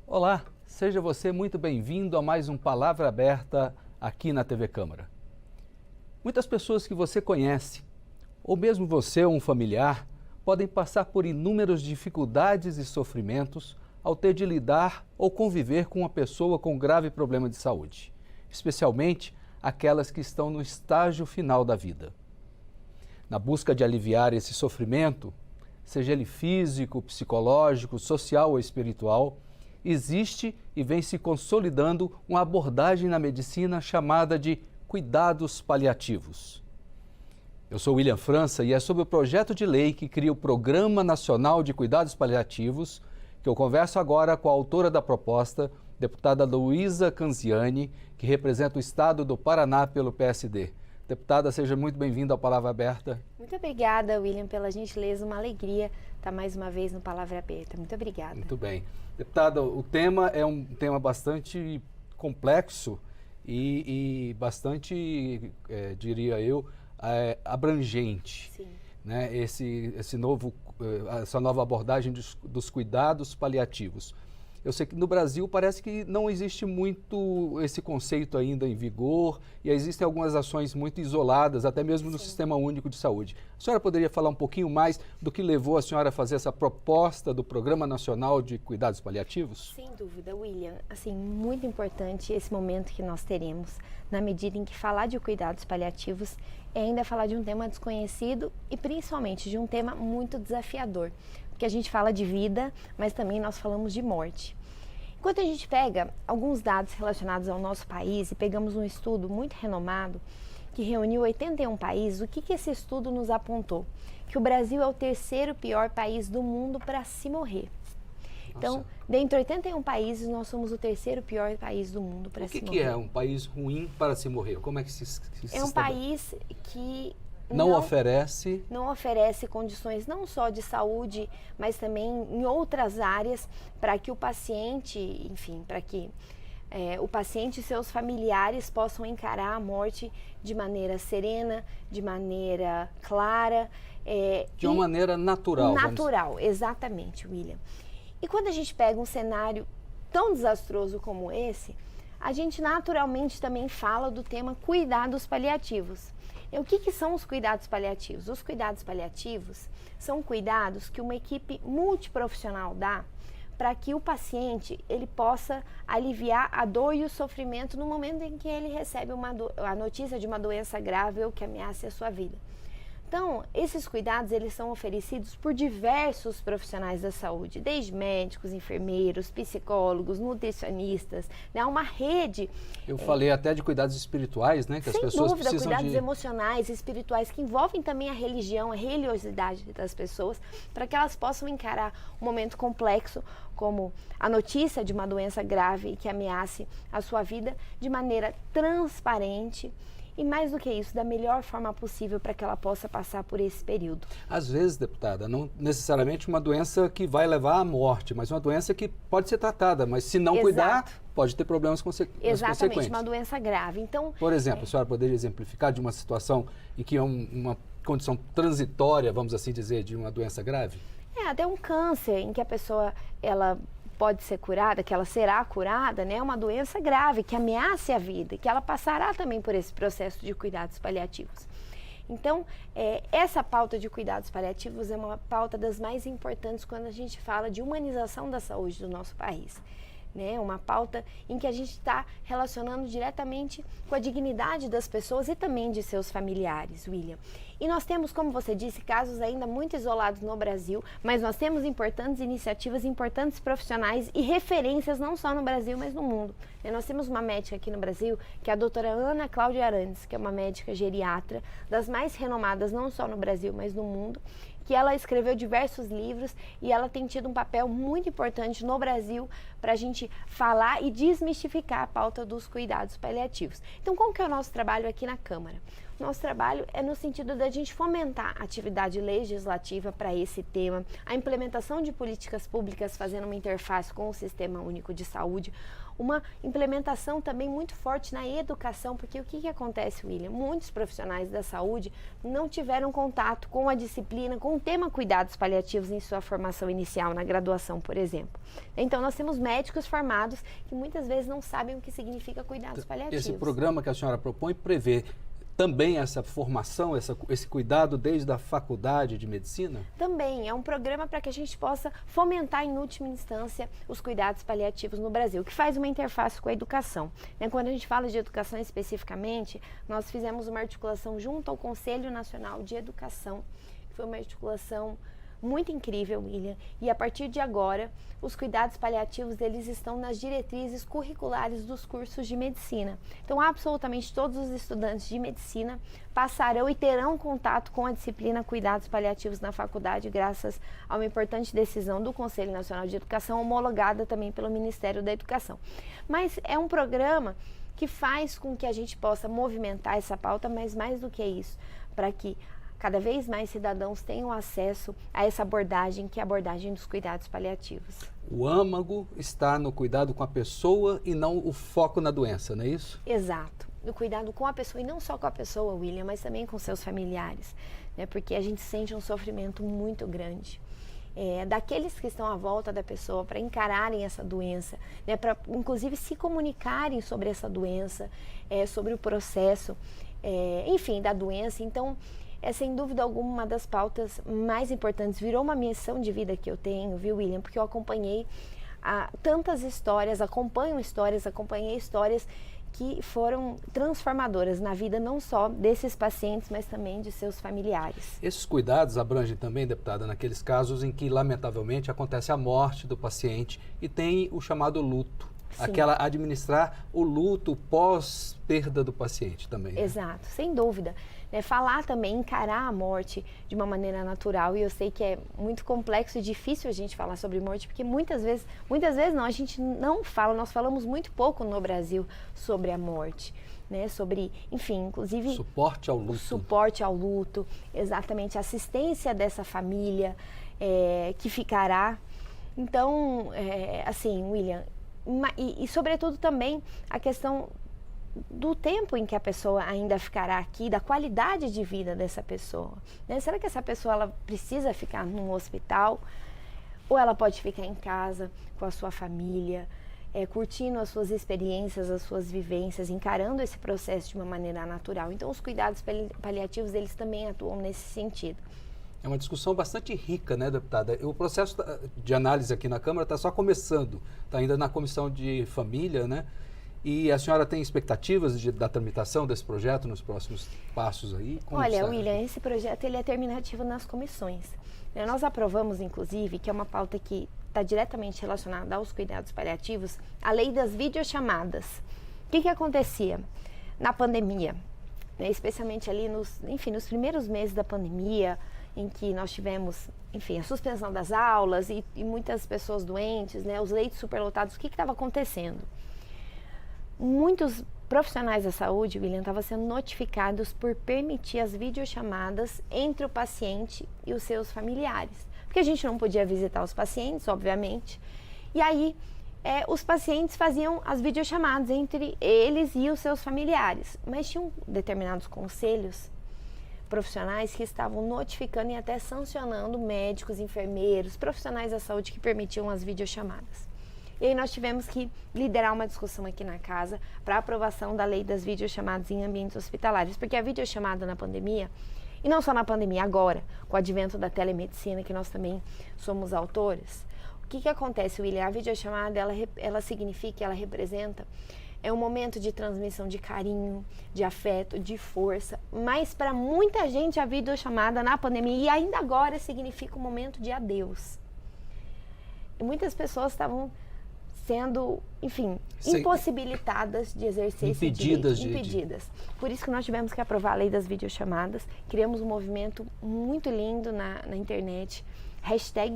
Olá, seja você muito bem-vindo a mais um Palavra Aberta aqui na TV Câmara. Muitas pessoas que você conhece, ou mesmo você ou um familiar, podem passar por inúmeras dificuldades e sofrimentos ao ter de lidar ou conviver com uma pessoa com grave problema de saúde, especialmente aquelas que estão no estágio final da vida. Na busca de aliviar esse sofrimento, seja ele físico, psicológico, social ou espiritual, existe e vem se consolidando uma abordagem na medicina chamada de cuidados paliativos. Eu sou William França e é sobre o projeto de lei que cria o Programa Nacional de Cuidados Paliativos que eu converso agora com a autora da proposta, deputada Luísa Canziani, que representa o estado do Paraná pelo PSD. Deputada, seja muito bem-vinda ao Palavra Aberta. Muito obrigada, William, pela gentileza. Uma alegria estar mais uma vez no Palavra Aberta. Muito obrigada. Muito bem. Deputada, o tema é um tema bastante complexo e bastante, diria eu, abrangente. Sim. Né? Essa nova abordagem dos cuidados paliativos. Eu sei que no Brasil parece que não existe muito esse conceito ainda em vigor e existem algumas ações muito isoladas, até mesmo no Sistema Único de Saúde. A senhora poderia falar um pouquinho mais do que levou a senhora a fazer essa proposta do Programa Nacional de Cuidados Paliativos? Sem dúvida, William. Assim, muito importante esse momento que nós teremos, na medida em que falar de cuidados paliativos é ainda falar de um tema desconhecido e principalmente de um tema muito desafiador. Porque a gente fala de vida, mas também nós falamos de morte. Enquanto a gente pega alguns dados relacionados ao nosso país e pegamos um estudo muito renomado que reuniu 81 países, o que esse estudo nos apontou? Que o Brasil é o terceiro pior país do mundo para se morrer. Então, dentre 81 países, nós somos o terceiro pior país do mundo para se morrer. O que é um país ruim para se morrer? Como é que se É um país que não oferece condições não só de saúde, mas também em outras áreas para que o paciente, enfim, para que o paciente e seus familiares possam encarar a morte de maneira serena, de maneira clara. De uma maneira natural. Natural, exatamente, William. E quando a gente pega um cenário tão desastroso como esse, a gente naturalmente também fala do tema cuidados paliativos. E o que são os cuidados paliativos? Os cuidados paliativos são cuidados que uma equipe multiprofissional dá para que o paciente ele possa aliviar a dor e o sofrimento no momento em que ele recebe a notícia de uma doença grave ou que ameace a sua vida. Então, esses cuidados eles são oferecidos por diversos profissionais da saúde, desde médicos, enfermeiros, psicólogos, nutricionistas, né? Uma rede. Eu falei até de cuidados espirituais, né? Que as pessoas dúvida, precisam cuidados emocionais, espirituais, que envolvem também a religião, a religiosidade das pessoas, para que elas possam encarar um momento complexo, como a notícia de uma doença grave que ameace a sua vida, de maneira transparente. E mais do que isso, da melhor forma possível para que ela possa passar por esse período. Às vezes, deputada, não necessariamente uma doença que vai levar à morte, mas uma doença que pode ser tratada, mas se não cuidar, pode ter problemas consequentes. Exatamente, uma doença grave. Então, por exemplo, a senhora poderia exemplificar de uma situação em que é uma condição transitória, vamos assim dizer, de uma doença grave? Até um câncer em que a pessoa, ela pode ser curada, que ela será curada, né? Uma doença grave, que ameace a vida, que ela passará também por esse processo de cuidados paliativos. Então, essa pauta de cuidados paliativos é uma pauta das mais importantes quando a gente fala de humanização da saúde do nosso país. Né? Uma pauta em que a gente está relacionando diretamente com a dignidade das pessoas e também de seus familiares, William. E nós temos, como você disse, casos ainda muito isolados no Brasil, mas nós temos importantes iniciativas, importantes profissionais e referências não só no Brasil, mas no mundo. Nós temos uma médica aqui no Brasil, que é a doutora Ana Cláudia Arantes, que é uma médica geriatra, das mais renomadas não só no Brasil, mas no mundo, que ela escreveu diversos livros e ela tem tido um papel muito importante no Brasil para a gente falar e desmistificar a pauta dos cuidados paliativos. Então, qual que é o nosso trabalho aqui na Câmara? Nosso trabalho é no sentido da gente fomentar a atividade legislativa para esse tema, a implementação de políticas públicas fazendo uma interface com o Sistema Único de Saúde, uma implementação também muito forte na educação, porque o que acontece, William? Muitos profissionais da saúde não tiveram contato com a disciplina, com o tema cuidados paliativos em sua formação inicial, na graduação, por exemplo. Então, nós temos médicos formados que muitas vezes não sabem o que significa cuidados paliativos. Esse programa que a senhora propõe prevê também essa formação, esse cuidado desde a faculdade de medicina? Também, é um programa para que a gente possa fomentar em última instância os cuidados paliativos no Brasil, que faz uma interface com a educação. Quando a gente fala de educação especificamente, nós fizemos uma articulação junto ao Conselho Nacional de Educação, que foi uma articulação muito incrível, William, e a partir de agora, os cuidados paliativos, eles estão nas diretrizes curriculares dos cursos de medicina. Então, absolutamente todos os estudantes de medicina passarão e terão contato com a disciplina cuidados paliativos na faculdade, graças a uma importante decisão do Conselho Nacional de Educação, homologada também pelo Ministério da Educação. Mas é um programa que faz com que a gente possa movimentar essa pauta, mas mais do que isso, para que cada vez mais cidadãos tenham acesso a essa abordagem, que é a abordagem dos cuidados paliativos. O âmago está no cuidado com a pessoa e não o foco na doença, não é isso? Exato. No cuidado com a pessoa, e não só com a pessoa, William, mas também com seus familiares, porque a gente sente um sofrimento muito grande. Daqueles que estão à volta da pessoa para encararem essa doença, para inclusive se comunicarem sobre essa doença, sobre o processo, enfim, da doença. Então, é sem dúvida alguma uma das pautas mais importantes, virou uma missão de vida que eu tenho, viu, William? Porque eu acompanhei tantas histórias, acompanhei histórias que foram transformadoras na vida não só desses pacientes, mas também de seus familiares. Esses cuidados abrangem também, deputada, naqueles casos em que, lamentavelmente, acontece a morte do paciente e tem o chamado luto. Sim. Aquela administrar o luto pós-perda do paciente também. Né? Exato, sem dúvida. Falar também, encarar a morte de uma maneira natural, e eu sei que é muito complexo e difícil a gente falar sobre morte, porque muitas vezes não, a gente não fala, nós falamos muito pouco no Brasil sobre a morte, sobre, enfim, inclusive... Suporte ao luto. Suporte ao luto, exatamente, assistência dessa família que ficará. Então, assim, William, e sobretudo também a questão do tempo em que a pessoa ainda ficará aqui, da qualidade de vida dessa pessoa. Será que essa pessoa ela precisa ficar num hospital? Ou ela pode ficar em casa com a sua família, curtindo as suas experiências, as suas vivências, encarando esse processo de uma maneira natural? Então, os cuidados paliativos, eles também atuam nesse sentido. É uma discussão bastante rica, né, deputada? O processo de análise aqui na Câmara está só começando, está ainda na Comissão de Família, né? E a senhora tem expectativas da tramitação desse projeto nos próximos passos aí? Olha, William, esse projeto ele é terminativo nas comissões. Nós aprovamos, inclusive, que é uma pauta que está diretamente relacionada aos cuidados paliativos, a lei das videochamadas. O que acontecia na pandemia? Especialmente ali nos primeiros meses da pandemia, em que nós tivemos, a suspensão das aulas e muitas pessoas doentes, os leitos superlotados. O que estava acontecendo? Muitos profissionais da saúde, William, estavam sendo notificados por permitir as videochamadas entre o paciente e os seus familiares. Porque a gente não podia visitar os pacientes, obviamente. E aí, os pacientes faziam as videochamadas entre eles e os seus familiares. Mas tinham determinados conselhos profissionais que estavam notificando e até sancionando médicos, enfermeiros, profissionais da saúde que permitiam as videochamadas. E aí nós tivemos que liderar uma discussão aqui na casa para a aprovação da lei das videochamadas em ambientes hospitalares, porque a videochamada na pandemia, e não só na pandemia, agora, com o advento da telemedicina, que nós também somos autores, o que acontece, William? A videochamada, ela significa, ela representa um momento de transmissão de carinho, de afeto, de força, mas para muita gente a videochamada na pandemia, e ainda agora, significa um momento de adeus. E muitas pessoas estavam sendo, impossibilitadas de exercer esse direito, impedidas. Por isso que nós tivemos que aprovar a lei das videochamadas, criamos um movimento muito lindo na internet,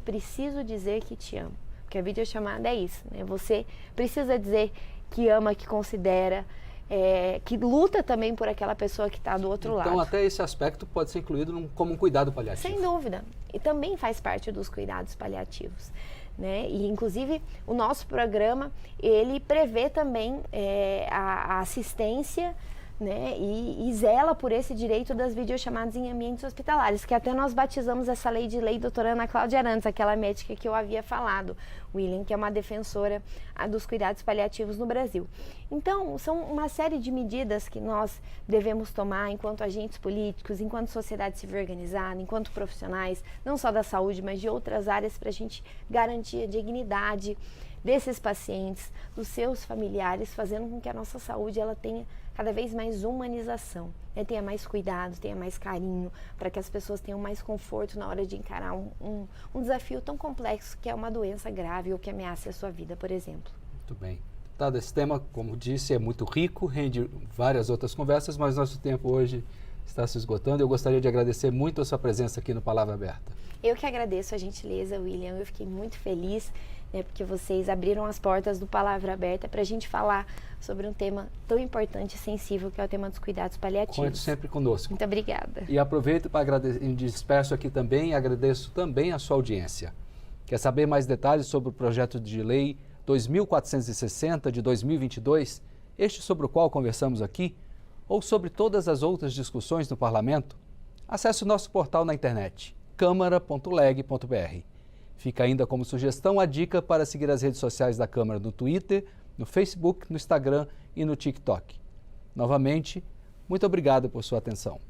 #preciso dizer que te amo, porque a videochamada é isso, Você precisa dizer que ama, que considera, que luta também por aquela pessoa que está do outro lado. Então, até esse aspecto pode ser incluído como um cuidado paliativo. Sem dúvida. E também faz parte dos cuidados paliativos. né? E inclusive o nosso programa ele prevê também a assistência, né? E zela por esse direito das videochamadas em ambientes hospitalares, que até nós batizamos essa lei de lei doutora Ana Cláudia Arantes, aquela médica que eu havia falado, William, que é uma defensora dos cuidados paliativos no Brasil. Então, são uma série de medidas que nós devemos tomar enquanto agentes políticos, enquanto sociedade civil organizada, enquanto profissionais, não só da saúde, mas de outras áreas, para a gente garantir a dignidade desses pacientes, dos seus familiares, fazendo com que a nossa saúde ela tenha cada vez mais humanização, né? Tenha mais cuidado, tenha mais carinho, para que as pessoas tenham mais conforto na hora de encarar um desafio tão complexo que é uma doença grave ou que ameace a sua vida, por exemplo. Muito bem. Deputada, esse tema, como disse, é muito rico, rende várias outras conversas, mas nosso tempo hoje está se esgotando. Eu gostaria de agradecer muito a sua presença aqui no Palavra Aberta. Eu que agradeço a gentileza, William. Eu fiquei muito feliz, né, porque vocês abriram as portas do Palavra Aberta para a gente falar sobre um tema tão importante e sensível que é o tema dos cuidados paliativos. Conte sempre conosco. Muito obrigada. E aproveito para agradecer, me despeço aqui também e agradeço também a sua audiência. Quer saber mais detalhes sobre o projeto de lei 2460 de 2022, este sobre o qual conversamos aqui, ou sobre todas as outras discussões no Parlamento? Acesse o nosso portal na internet, câmara.leg.br. Fica ainda como sugestão a dica para seguir as redes sociais da Câmara no Twitter, no Facebook, no Instagram e no TikTok. Novamente, muito obrigado por sua atenção.